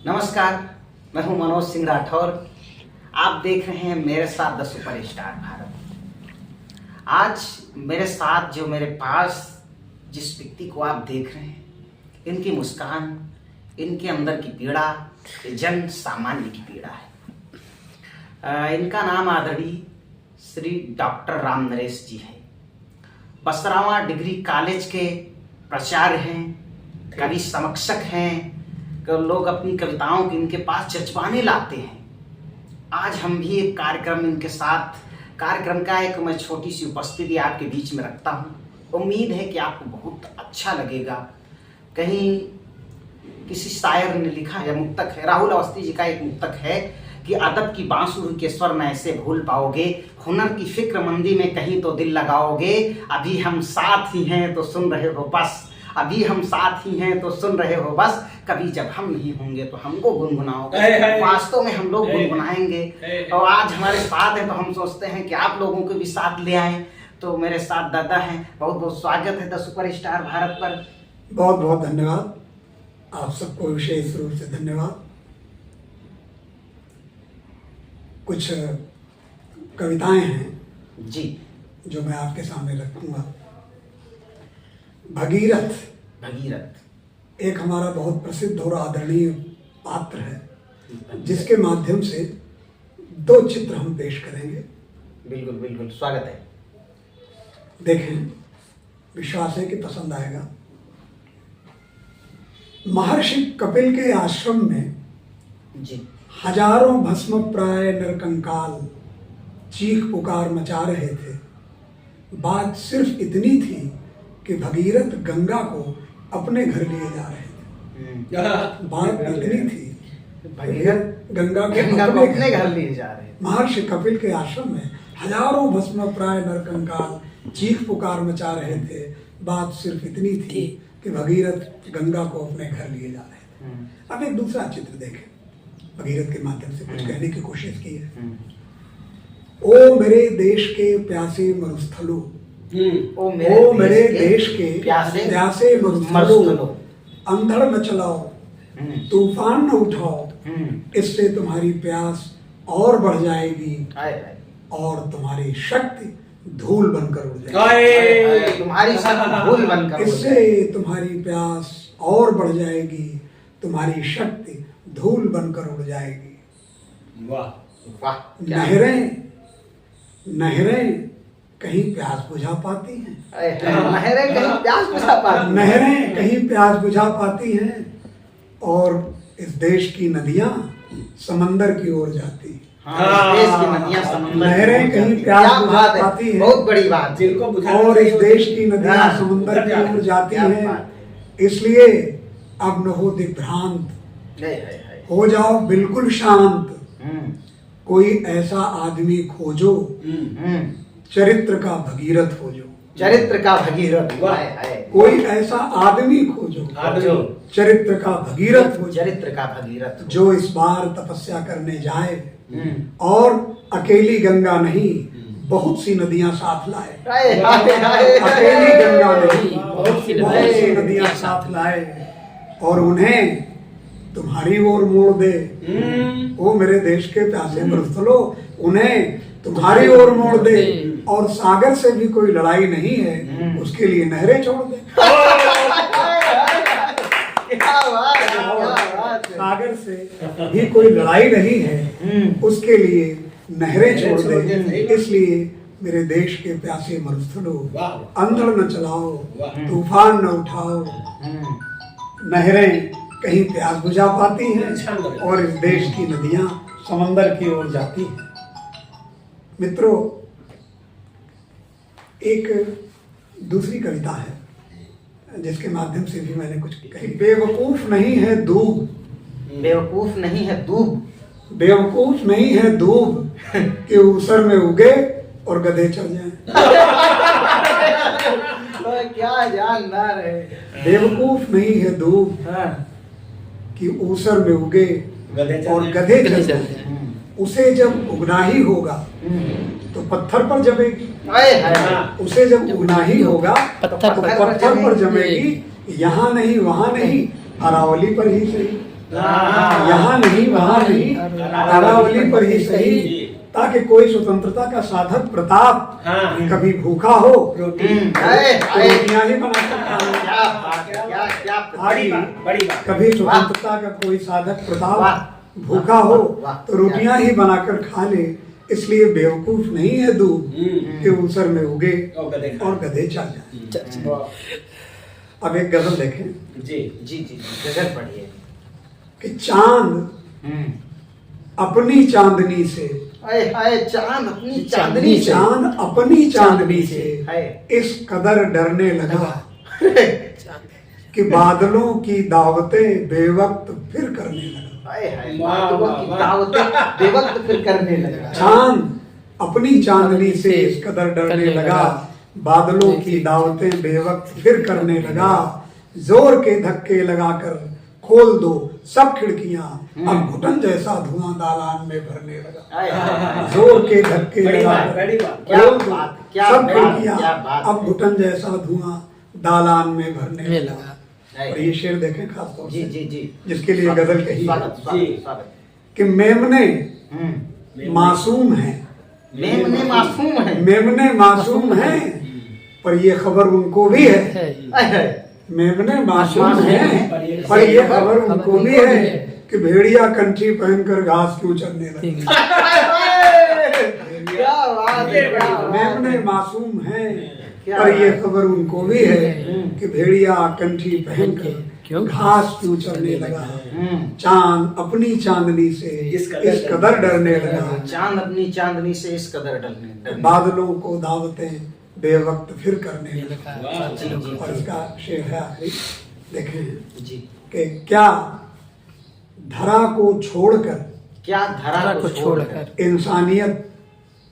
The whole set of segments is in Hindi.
नमस्कार, मैं हूं मनोज सिंह राठौर। आप देख रहे हैं मेरे साथ द सुपरस्टार भारत। आज मेरे साथ जो मेरे पास जिस व्यक्ति को आप देख रहे हैं, इनकी मुस्कान, इनके अंदर की पीड़ा, ये जन सामान्य की पीड़ा है। इनका नाम आदरणीय श्री डॉक्टर राम नरेश जी है। 12वां डिग्री कॉलेज के प्राचार्य हैं, कवि समीक्षक हैं। लोग अपनी कविताओं की इनके पास जजबाने लाते हैं। आज हम भी एक कार्यक्रम इनके साथ, कार्यक्रम का एक मैं छोटी सी उपस्थिति आपके बीच में रखता हूँ। उम्मीद है कि आपको बहुत अच्छा लगेगा। कहीं किसी शायर ने लिखा है, मुक्तक है, राहुल अवस्थी जी का एक मुक्तक है कि अदब की बांसुरी के स्वर न ऐसे भूल पाओगे, हुनर की फिक्रमंदी में कहीं तो दिल लगाओगे। अभी हम साथ ही हैं तो सुन रहे हो बस, अभी हम साथ ही हैं तो सुन रहे हो बस, कभी जब हम नहीं होंगे तो हमको गुनगुनाओगे। वास्तव में हम लोग गुनगुनाएंगे। और आज हमारे साथ है तो हम सोचते हैं कि आप लोगों को भी साथ ले आएं। तो मेरे साथ दादा हैं। बहुत बहुत स्वागत है द सुपरस्टार भारत पर। बहुत बहुत धन्यवाद। आप सबको विशेष रूप से धन्यवाद। कुछ कविताएं हैं जी जो मैं आपके सामने रखूंगा। भगीरथ भगीरथ एक हमारा बहुत प्रसिद्ध और आदरणीय पात्र है, जिसके माध्यम से 2 चित्र हम पेश करेंगे। बिल्कुल बिल्कुल स्वागत है। देखें, विश्वास है कि पसंद आएगा। महर्षि कपिल के आश्रम में जी हजारों भस्म प्राय नरकंकाल चीख पुकार मचा रहे थे। बात सिर्फ इतनी थी कि भगीरथ गंगा को अपने घर लिए जा रहे थे। बात इतनी थी, भगीरथ गंगा को अपने घर लिए जा रहे थे। महर्षि कपिल के आश्रम में हजारों भस्म प्राय नरकंकाल चीख पुकार मचा रहे थे। बात सिर्फ इतनी थी कि भगीरथ गंगा को अपने घर लिए जा रहे थे। अब एक दूसरा चित्र देखें। भगीरथ के माध्यम से कुछ कहने की कोशिश की है। ओ मेरे देश के प्यासे मरुस्थलों, ओ मेरे देश के प्यासे मरुस्थलों, अंधड़ न चलाओ, तूफान न उठाओ, इससे तुम्हारी प्यास और बढ़ जाएगी और तुम्हारी शक्ति धूल बनकर उड़ जाएगी। तुम्हारी शक्ति धूल बनकर, इससे तुम्हारी प्यास और बढ़ जाएगी, तुम्हारी शक्ति धूल बनकर उड़ जाएगी। वाह वाह। नहरें कहीं प्यास बुझा पाती हैं। नहरें कहीं प्यास बुझा पाती हैं। नहरें कहीं प्यास बुझा पाती हैं और इस देश की नदियां समंदर की ओर जाती हैं। देश की नदियां समंदर, नहरें कहीं प्यास बुझा पाती हैं। बहुत बड़ी बात। और इस देश की नदियां समंदर की ओर जाती हैं। इसलिए अब न हो दिग्भ्रांत, हो जाओ बिल्कुल शांत। कोई ऐसा आदमी खोजो, चरित्र का भगीरथ खोजो। चरित्र का भगीरथ। कोई ऐसा आदमी खोजो, चरित्र का भगीरथ खोजो। चरित्र का भगीरथ जो इस बार तपस्या करने जाए और अकेली गंगा नहीं, बहुत सी नदियां साथ लाए। अकेली गंगा नहीं, बहुत सी नदियां साथ लाए और उन्हें तुम्हारी ओर मोड़ दे। वो मेरे देश के प्यासे मरुस्थलों, उन्हें तुम्हारी ओर मोड़ दे। और सागर से भी कोई लड़ाई नहीं है, उसके लिए नहरें छोड़ दे। सागर से भी कोई लड़ाई नहीं है, उसके लिए नहरें छोड़ दे। इसलिए मेरे देश के प्यासे मरुस्थलों, अंधड़ न चलाओ, तूफान न उठाओ। नहरें कहीं प्यास बुझा पाती हैं और इस देश की नदियां समंदर की ओर जाती हैं। मित्रों, एक दूसरी कविता है जिसके माध्यम से भी मैंने कुछ कही। बेवकूफ नहीं है दूब, बेवकूफ नहीं है दूब, बेवकूफ नहीं है दूब कि ऊसर में उगे और गधे चढ़ जाएं। तो क्या जानदार है। बेवकूफ नहीं है दूब कि ऊसर में उगे और गधे चढ़ जाएं। उसे जब उगना ही होगा तो पत्थर पर जमेगी। उसे जब उगना ही होगा तो पत्थर पर जमेगी। यहाँ नहीं वहाँ नहीं, अरावली पर ही सही। यहाँ नहीं वहाँ नहीं, अरावली पर ही सही, ताकि कोई स्वतंत्रता का साधक प्रताप कभी भूखा हो तो रोटियां ही बनाकर खाए। क्या बात, क्या बड़ी बात। कभी स्वतंत्रता का कोई साधक प्रताप भूखा हो तो रोटियां ही बनाकर खा ले, इसलिए बेवकूफ नहीं है दूब कि ऊसर में उगे और गधे चल जाए। अब एक गजल देखें जी जी जी गजल पढ़िए कि चांद अपनी चांदनी से, चांद अपनी चांदनी से, चांद अपनी चांदनी से है। इस कदर डरने लगा कि बादलों की दावतें बेवक्त फिर करने लगा। बादलों की दावतें बेवक्त फिर करने लगा। चांद अपनी चांदनी से इस कदर डरने लगा, बादलों की दावतें बेवक्त फिर करने लगा। जोर के धक्के लगाकर खोल दो सब खिड़कियां, अब घुटन जैसा धुआं दालान में भरने लगा। जोर के धक्के लगाकर खोल दो सब खिड़कियां, अब घुटन जैसा धुआं दालान में भरने लगा। और ये शेर देखें खास तौर जी से जी जी जिसके लिए गजल कही कि मेमने मासूम है, मेमने मासूम है, मेमने मासूम है, पर ये खबर उनको भी है। मेमने मासूम है, पर ये खबर उनको भी है कि भेड़िया कंठी पहनकर घास क्यों चरने लगे। क्या बात है, क्या बात है। मेमने मासूम है, पर ये खबर उनको भी है कि भेड़िया कंठी पहनकर घास क्यों चरने लगा। चांद अपनी चांदनी से इस कदर डरने लगा, चांद अपनी चांदनी से इस कदर डरने, बादलों को दावतें बेवक्त फिर करने लगा। जी, जी, और इसका शेर है आखिरी, देखें जी। कि क्या धरा को छोड़कर, क्या धरा को छोड़कर इंसानियत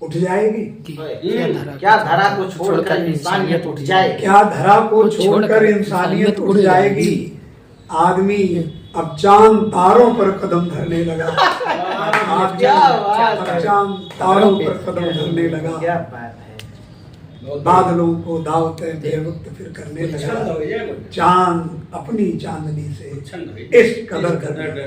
उठ जाएगी। क्या धरा को छोड़कर इंसानियत उठ जाए, क्या धरा को छोड़कर इंसानियत उठ जाएगी। आदमी अब चांद तारों पर कदम धरने लगा, आदमी अब चांद तारों पर कदम धरने लगा। क्या बात है। बादलों को दावतें बेवक्त फिर करने लगा, चांद अपनी चांदनी से इस कदर करने लगा।